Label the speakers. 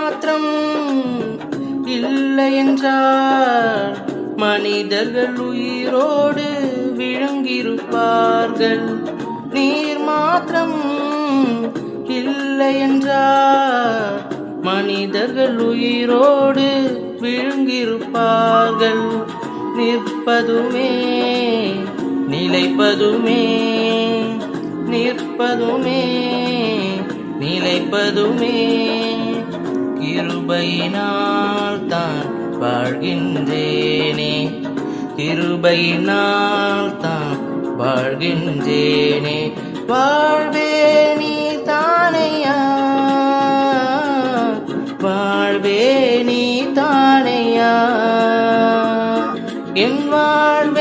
Speaker 1: மாத்திரம் இல்லை என்றால் மனிதர்கள் உயிரோடு விழுங்கியிருப்பார்கள். நீர் மாத்திரம் இல்லை என்றால் மனிதர்கள் உயிரோடு விழுங்கியிருப்பார்கள். நிற்பதுமே நிலைப்பதுமே நிற்பதுமே நிலைப்பதுமே கிருபையினால் தான் வாழ்கின்றேனே, கிருபையினால் தான் வாழ்கின்றேனே. வாழ்வே நீ தானையா, வாழ்வே நீ தானையா, என் வாழ்வே